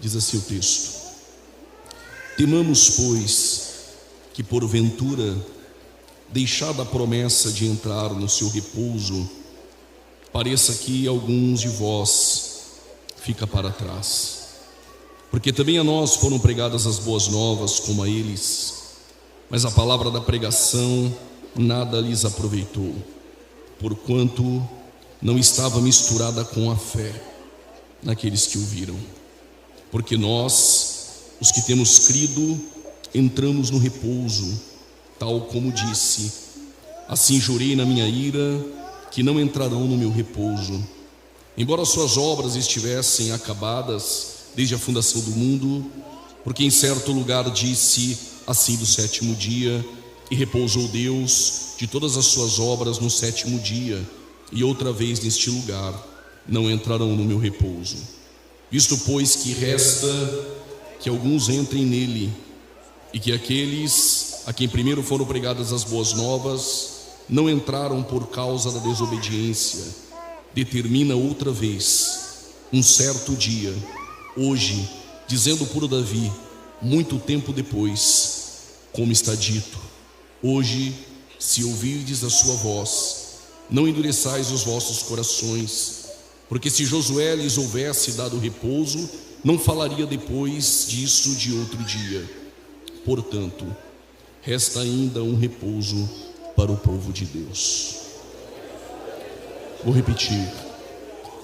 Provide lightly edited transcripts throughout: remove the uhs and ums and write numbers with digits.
Diz assim o texto: temamos, pois, que porventura, deixada a promessa de entrar no seu repouso, pareça que alguns de vós fica para trás. Porque também a nós foram pregadas as boas novas como a eles, mas a palavra da pregação nada lhes aproveitou, porquanto não estava misturada com a fé naqueles que ouviram. Porque nós, os que temos crido, entramos no repouso, tal como disse: assim jurei na minha ira, que não entrarão no meu repouso, embora suas obras estivessem acabadas desde a fundação do mundo. Porque em certo lugar disse assim do sétimo dia, e repousou Deus de todas as suas obras no sétimo dia. E outra vez neste lugar, não entrarão no meu repouso. Visto, pois, que resta que alguns entrem nele, e que aqueles a quem primeiro foram pregadas as boas novas não entraram por causa da desobediência, determina outra vez um certo dia, hoje, dizendo por Davi, muito tempo depois, como está dito: hoje, se ouvirdes a sua voz, não endureçais os vossos corações. Porque se Josué lhes houvesse dado repouso, não falaria depois disso de outro dia. Portanto, resta ainda um repouso para o povo de Deus. Vou repetir: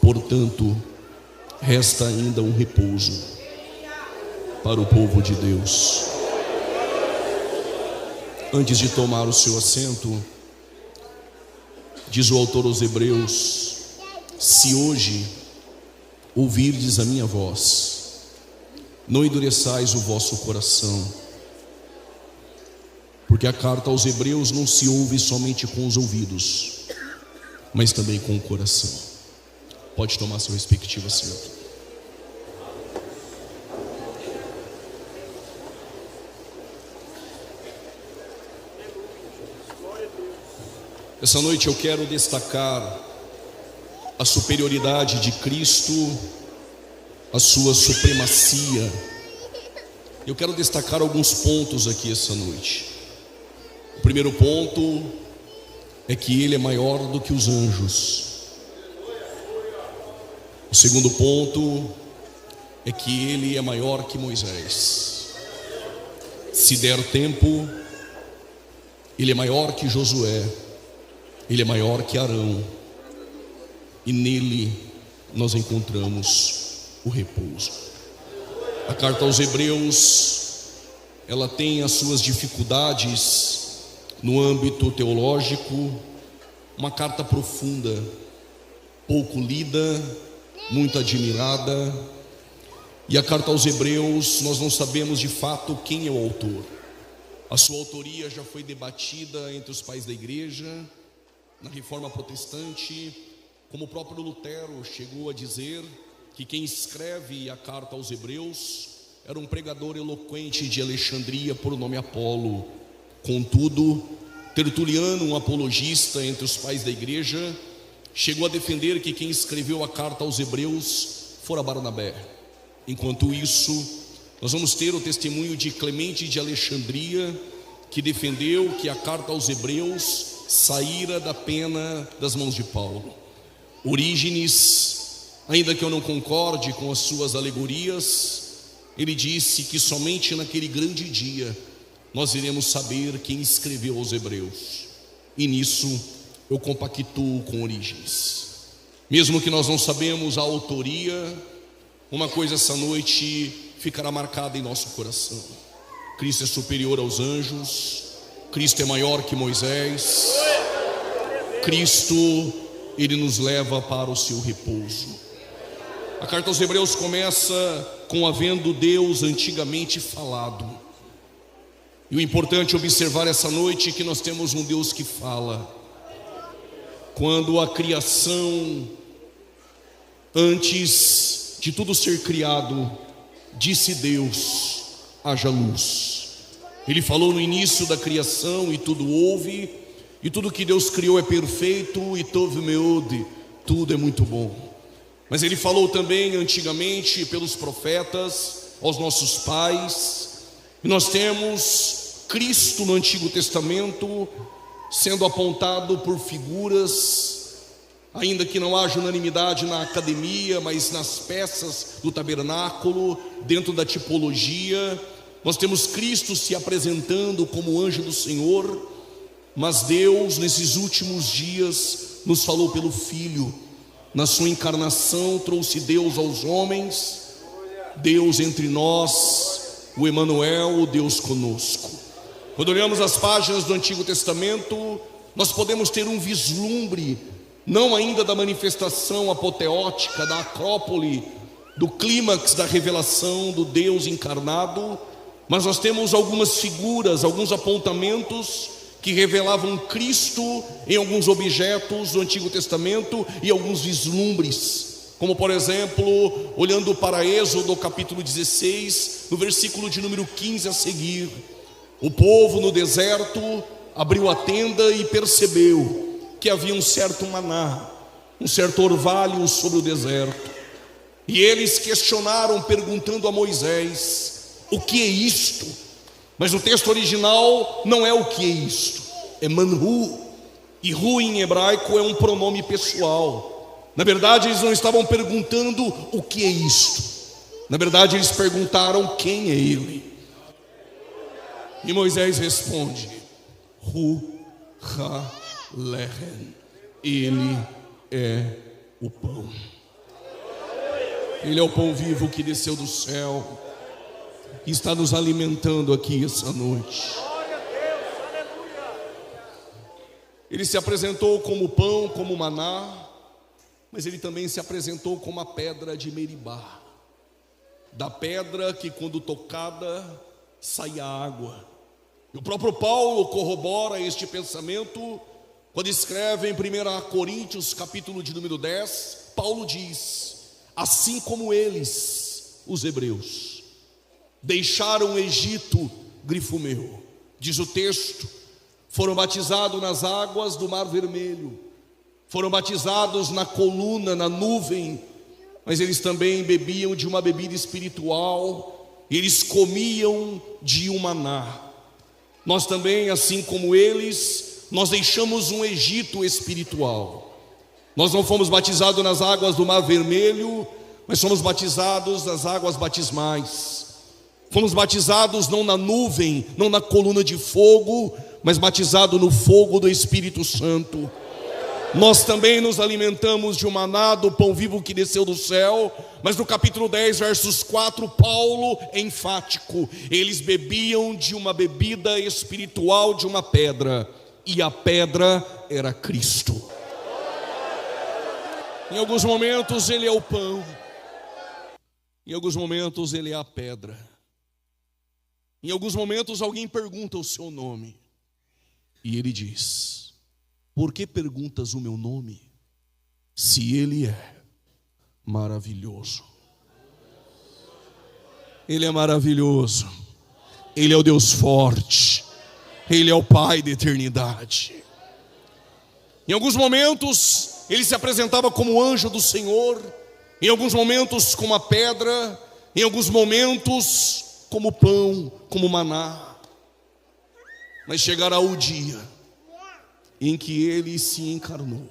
portanto, resta ainda um repouso para o povo de Deus. Antes de tomar o seu assento, diz o autor aos Hebreus: se hoje ouvirdes a minha voz, não endureçais o vosso coração. Porque a carta aos Hebreus não se ouve somente com os ouvidos, mas também com o coração. Pode tomar seu respectivo assento. Essa noite eu quero destacar a superioridade de Cristo, a sua supremacia. Eu quero destacar alguns pontos aqui essa noite. O primeiro ponto é que Ele é maior do que os anjos. O segundo ponto é que Ele é maior que Moisés. Se der tempo, Ele é maior que Josué. Ele é maior que Arão. E nele nós encontramos o repouso. A carta aos Hebreus, ela tem as suas dificuldades no âmbito teológico, uma carta profunda, pouco lida, muito admirada. E a carta aos Hebreus, nós não sabemos de fato quem é o autor. A sua autoria já foi debatida entre os pais da igreja, na Reforma Protestante, como o próprio Lutero chegou a dizer que quem escreve a carta aos Hebreus era um pregador eloquente de Alexandria por nome Apolo. Contudo, Tertuliano, um apologista entre os pais da igreja, chegou a defender que quem escreveu a carta aos Hebreus fora Barnabé. Enquanto isso, nós vamos ter o testemunho de Clemente de Alexandria, que defendeu que a carta aos Hebreus saíra da pena das mãos de Paulo. Orígenes, ainda que eu não concorde com as suas alegorias, ele disse que somente naquele grande dia nós iremos saber quem escreveu aos Hebreus. E nisso eu compactuo com Orígenes. Mesmo que nós não sabemos a autoria, uma coisa essa noite ficará marcada em nosso coração: Cristo é superior aos anjos, Cristo é maior que Moisés, Cristo, Ele nos leva para o seu repouso. A carta aos Hebreus começa com havendo Deus antigamente falado. E o importante observar essa noite é que nós temos um Deus que fala. Quando a criação, antes de tudo ser criado, disse Deus: haja luz. Ele falou no início da criação e tudo houve, e tudo que Deus criou é perfeito, e tov meod, tudo é muito bom. Mas ele falou também antigamente pelos profetas, aos nossos pais. E nós temos Cristo no Antigo Testamento sendo apontado por figuras, ainda que não haja unanimidade na academia, mas nas peças do tabernáculo, dentro da tipologia, nós temos Cristo se apresentando como anjo do Senhor. Mas Deus, nesses últimos dias, nos falou pelo Filho. Na sua encarnação trouxe Deus aos homens, Deus entre nós, o Emanuel, o Deus conosco. Quando olhamos as páginas do Antigo Testamento, nós podemos ter um vislumbre, não ainda da manifestação apoteótica, da acrópole, do clímax da revelação do Deus encarnado, mas nós temos algumas figuras, alguns apontamentos que revelavam Cristo em alguns objetos do Antigo Testamento e alguns vislumbres, como por exemplo, olhando para Êxodo capítulo 16, no versículo de número 15 a seguir, o povo no deserto abriu a tenda e percebeu que havia um certo maná, um certo orvalho sobre o deserto, e eles questionaram perguntando a Moisés: o que é isto? Mas o texto original não é o que é isto, é manhu. E hu em hebraico é um pronome pessoal. Na verdade eles não estavam perguntando o que é isto, na verdade eles perguntaram quem é ele. E Moisés responde: hu ha lehen, ele é o pão. Ele é o pão vivo que desceu do céu e está nos alimentando aqui essa noite. Ele se apresentou como pão, como maná, mas ele também se apresentou como a pedra de Meribá, da pedra que quando tocada saía água. E o próprio Paulo corrobora este pensamento quando escreve em 1 Coríntios capítulo de número 10, Paulo diz: assim como eles, os hebreus, deixaram o Egito, grifo meu, diz o texto, foram batizados nas águas do Mar Vermelho, foram batizados na coluna, na nuvem, mas eles também bebiam de uma bebida espiritual, e eles comiam de um maná. Nós também, assim como eles, nós deixamos um Egito espiritual. Nós não fomos batizados nas águas do Mar Vermelho, mas fomos batizados nas águas batismais. Fomos batizados não na nuvem, não na coluna de fogo, mas batizados no fogo do Espírito Santo. Nós também nos alimentamos de um maná, do pão vivo que desceu do céu. Mas no capítulo 10, versos 4, Paulo é enfático: eles bebiam de uma bebida espiritual, de uma pedra, e a pedra era Cristo. Em alguns momentos ele é o pão, em alguns momentos ele é a pedra. Em alguns momentos alguém pergunta o seu nome, e ele diz: por que perguntas o meu nome, se ele é maravilhoso? Ele é maravilhoso, ele é o Deus forte, ele é o Pai da eternidade. Em alguns momentos ele se apresentava como anjo do Senhor, em alguns momentos como a pedra, em alguns momentos como pão, como maná. Mas chegará o dia em que ele se encarnou,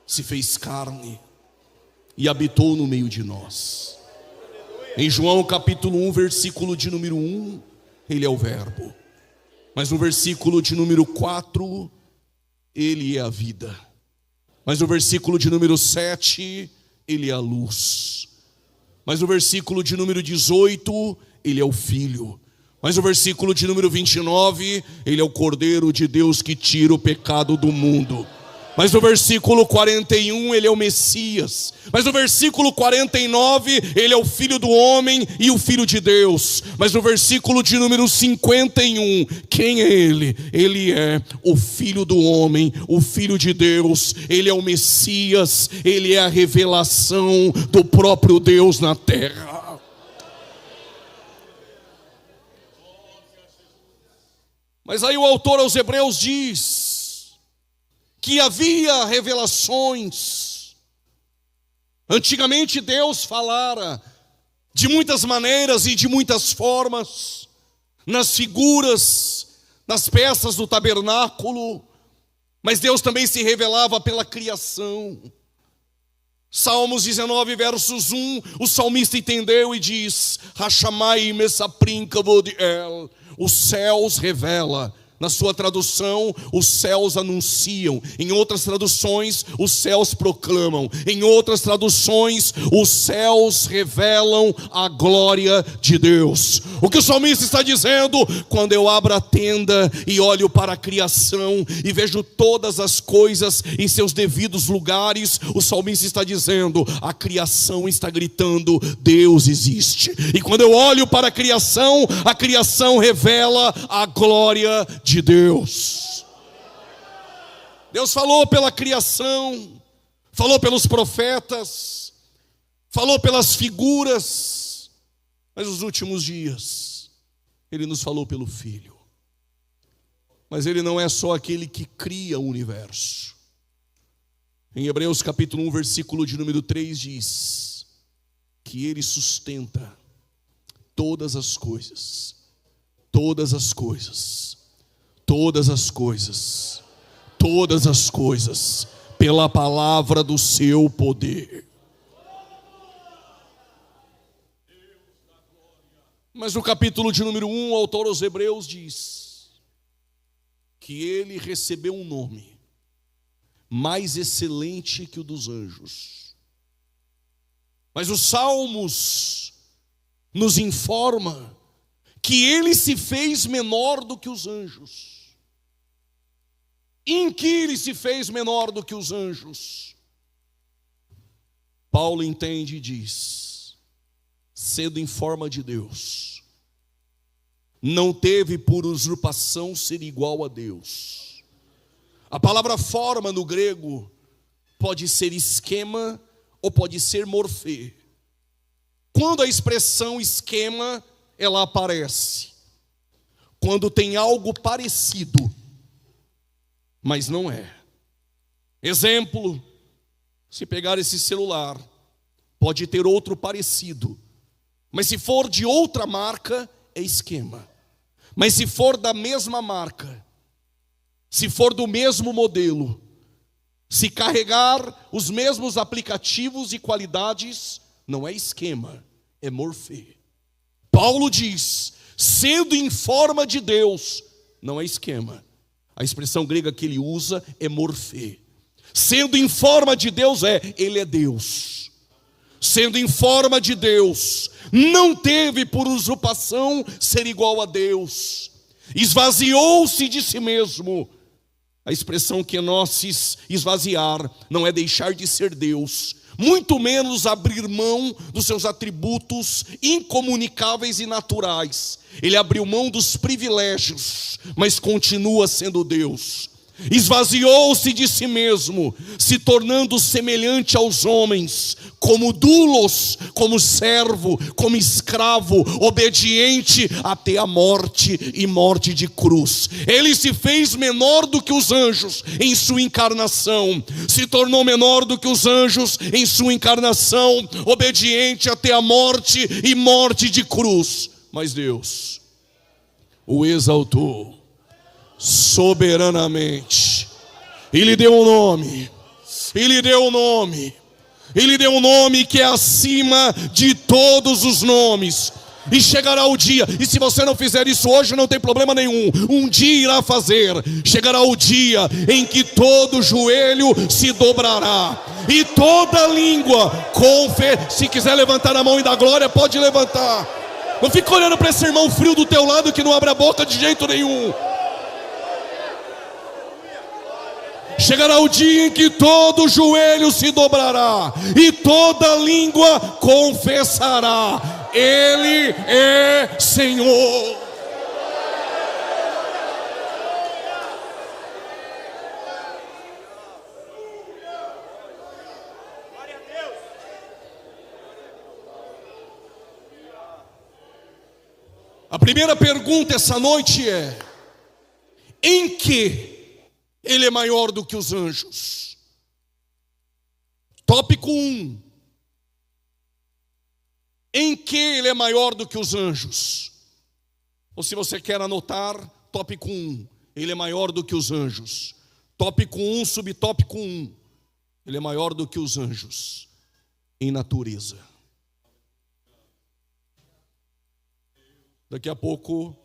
se fez carne e habitou no meio de nós. Em João capítulo 1, versículo de número 1, ele é o verbo. Mas no versículo de número 4, ele é a vida. Mas no versículo de número 7, ele é a luz. Mas no versículo de número 18, ele é o Filho. Mas no versículo de número 29, ele é o Cordeiro de Deus que tira o pecado do mundo. Mas no versículo 41, ele é o Messias. Mas no versículo 49, ele é o Filho do homem e o Filho de Deus. Mas no versículo de número 51, quem é ele? Ele é o Filho do homem, o Filho de Deus. Ele é o Messias, ele é a revelação do próprio Deus na terra. Mas aí o autor aos Hebreus diz que havia revelações Antigamente Deus falara de muitas maneiras e de muitas formas, nas figuras, nas peças do tabernáculo, mas Deus também se revelava pela criação. Salmos 19, versos 1, o salmista entendeu e diz: Hashamai mesaprim kavod el, os céus revela. Na sua tradução, os céus anunciam. Em outras traduções, os céus proclamam. Em outras traduções, os céus revelam a glória de Deus. O que o salmista está dizendo? Quando eu abro a tenda e olho para a criação e vejo todas as coisas em seus devidos lugares, o salmista está dizendo: a criação está gritando, Deus existe. E quando eu olho para a criação revela a glória de Deus. Deus falou pela criação, falou pelos profetas, falou pelas figuras, mas nos últimos dias Ele nos falou pelo Filho. Mas Ele não é só aquele que cria o universo. Em Hebreus capítulo 1, versículo de número 3 diz que Ele sustenta todas as coisas, todas as coisas, todas as coisas, todas as coisas, pela palavra do seu poder. Mas no capítulo de número 1, o autor aos Hebreus diz que ele recebeu um nome mais excelente que o dos anjos. Mas os Salmos nos informa que ele se fez menor do que os anjos. Em que ele se fez menor do que os anjos? Paulo entende e diz: sendo em forma de Deus, não teve por usurpação ser igual a Deus. A palavra forma no grego pode ser esquema ou pode ser morfê. Quando a expressão esquema, ela aparece quando tem algo parecido, mas não é. Exemplo, se pegar esse celular, pode ter outro parecido, mas se for de outra marca, é esquema. Mas se for da mesma marca, se for do mesmo modelo, se carregar os mesmos aplicativos e qualidades, não é esquema, é morfê. Paulo diz, sendo em forma de Deus, não é esquema. A expressão grega que ele usa é morfê. Sendo em forma de Deus ele é Deus. Sendo em forma de Deus, não teve por usurpação ser igual a Deus. Esvaziou-se de si mesmo. A expressão kenosis, esvaziar, não é deixar de ser Deus, muito menos abrir mão dos seus atributos incomunicáveis e naturais. Ele abriu mão dos privilégios, mas continua sendo Deus. Esvaziou-se de si mesmo, se tornando semelhante aos homens, como doulos, como servo, como escravo, obediente até a morte e morte de cruz. Ele se fez menor do que os anjos em sua encarnação, se tornou menor do que os anjos em sua encarnação, obediente até a morte e morte de cruz. Mas Deus o exaltou soberanamente, e lhe deu um nome, e lhe deu um nome, e lhe deu um nome que é acima de todos os nomes. E chegará o dia, e se você não fizer isso hoje, não tem problema nenhum, um dia irá fazer. Chegará o dia em que todo joelho se dobrará e toda língua se quiser levantar a mão e dar glória, pode levantar. Não fica olhando para esse irmão frio do teu lado que não abre a boca de jeito nenhum. Chegará o dia em que todo joelho se dobrará e toda língua confessará: Ele é Senhor. A primeira pergunta essa noite é: em que Ele é maior do que os anjos? Tópico 1. Em que ele é maior do que os anjos? Ou se você quer anotar, tópico 1, ele é maior do que os anjos. Tópico 1, subtópico 1, ele é maior do que os anjos em natureza. Daqui a pouco,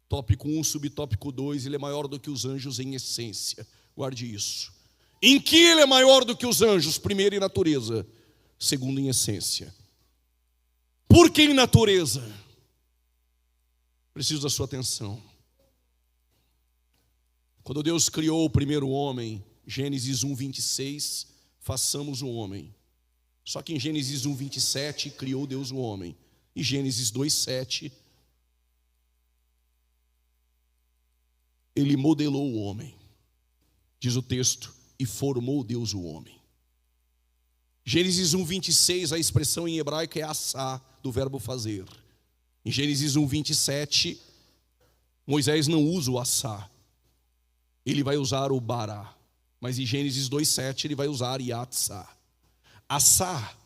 tópico 1, subtópico 2, ele é maior do que os anjos em essência. Guarde isso. Em que ele é maior do que os anjos? Primeiro, em natureza. Segundo, em essência. Por que em natureza? Preciso da sua atenção. Quando Deus criou o primeiro homem, Gênesis 1:26, façamos o homem. Só que em Gênesis 1:27, criou Deus o homem. E Gênesis 2:7, ele modelou o homem. Diz o texto, e formou Deus o homem. Gênesis 1:26, a expressão em hebraico é assá, do verbo fazer. Em Gênesis 1:27, Moisés não usa o assá, ele vai usar o bará. Mas em Gênesis 2:7 ele vai usar yatsá. Assá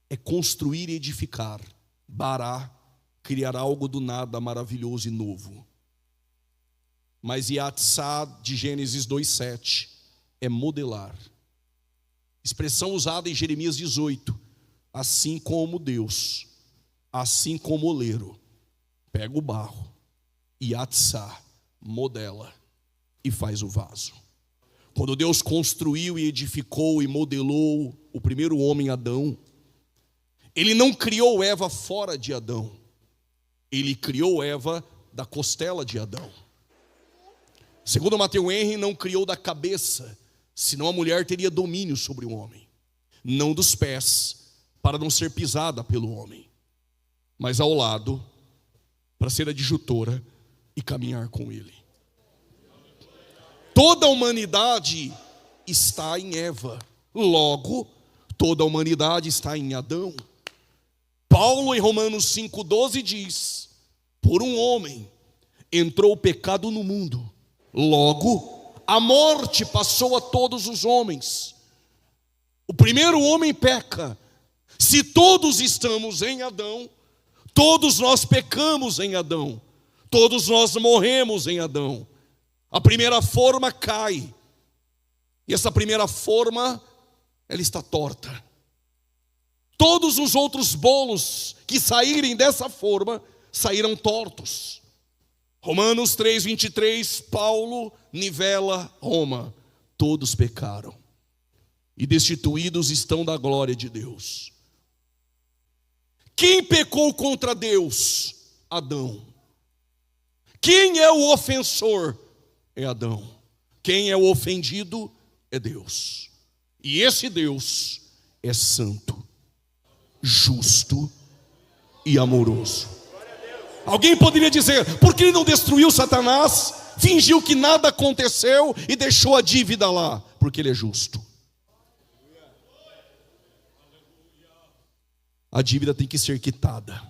é construir e edificar. Bará, criar algo do nada maravilhoso e novo. Mas yatsá de Gênesis 2:7 é modelar. Expressão usada em Jeremias 18. Assim como Deus, assim como o oleiro, pega o barro, yatsá, modela e faz o vaso. Quando Deus construiu e edificou e modelou o primeiro homem, Adão, ele não criou Eva fora de Adão, ele criou Eva da costela de Adão. Segundo Matthew Henry, não criou da cabeça, senão a mulher teria domínio sobre o homem, não dos pés, para não ser pisada pelo homem, mas ao lado, para ser adjutora e caminhar com ele. Toda a humanidade está em Eva, logo, toda a humanidade está em Adão. Paulo em Romanos 5:12 diz, por um homem entrou o pecado no mundo, logo a morte passou a todos os homens. O primeiro homem peca. Se todos estamos em Adão, todos nós pecamos em Adão, todos nós morremos em Adão. A primeira forma cai, e essa primeira forma, ela está torta. Todos os outros bolos que saírem dessa forma, saíram tortos. Romanos 3:23, Paulo nivela Roma. Todos pecaram e destituídos estão da glória de Deus. Quem pecou contra Deus? Adão. Quem é o ofensor? É Adão. Quem é o ofendido? É Deus. E esse Deus é santo, justo e amoroso. Alguém poderia dizer, por que ele não destruiu Satanás? Fingiu que nada aconteceu e deixou a dívida lá? Porque ele é justo. A dívida tem que ser quitada.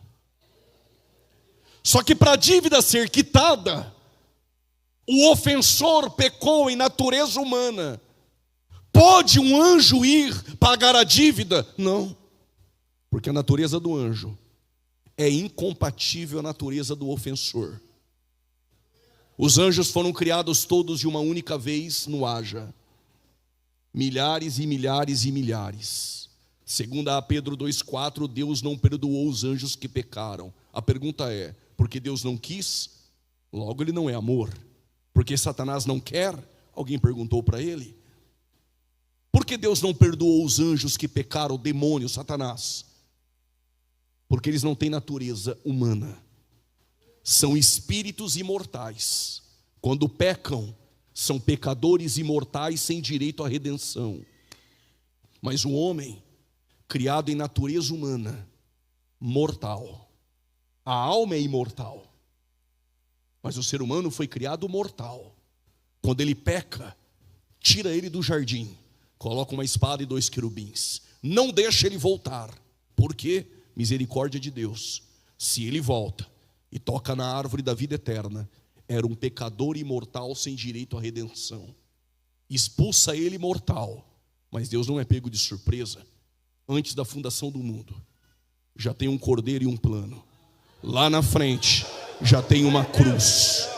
Só que para a dívida ser quitada, o ofensor pecou em natureza humana. Pode um anjo ir pagar a dívida? Não, porque a natureza do anjo é incompatível à natureza do ofensor. Os anjos foram criados todos de uma única vez no haja. Milhares e milhares e milhares. Segundo a Pedro 2,4, Deus não perdoou os anjos que pecaram. A pergunta é, porque Deus não quis? Logo ele não é amor. Porque Satanás não quer? Alguém perguntou para ele. Por que Deus não perdoou os anjos que pecaram, o demônio, Satanás? Porque eles não têm natureza humana. São espíritos imortais. Quando pecam, são pecadores imortais sem direito à redenção. Mas o homem, criado em natureza humana, mortal. A alma é imortal. Mas o ser humano foi criado mortal. Quando ele peca, tira ele do jardim, coloca uma espada e 2 querubins. Não deixa ele voltar. Por quê? Misericórdia de Deus. Se ele volta e toca na árvore da vida eterna, era um pecador imortal sem direito à redenção. Expulsa ele mortal. Mas Deus não é pego de surpresa. Antes da fundação do mundo, já tem um cordeiro e um plano. Lá na frente já tem uma cruz.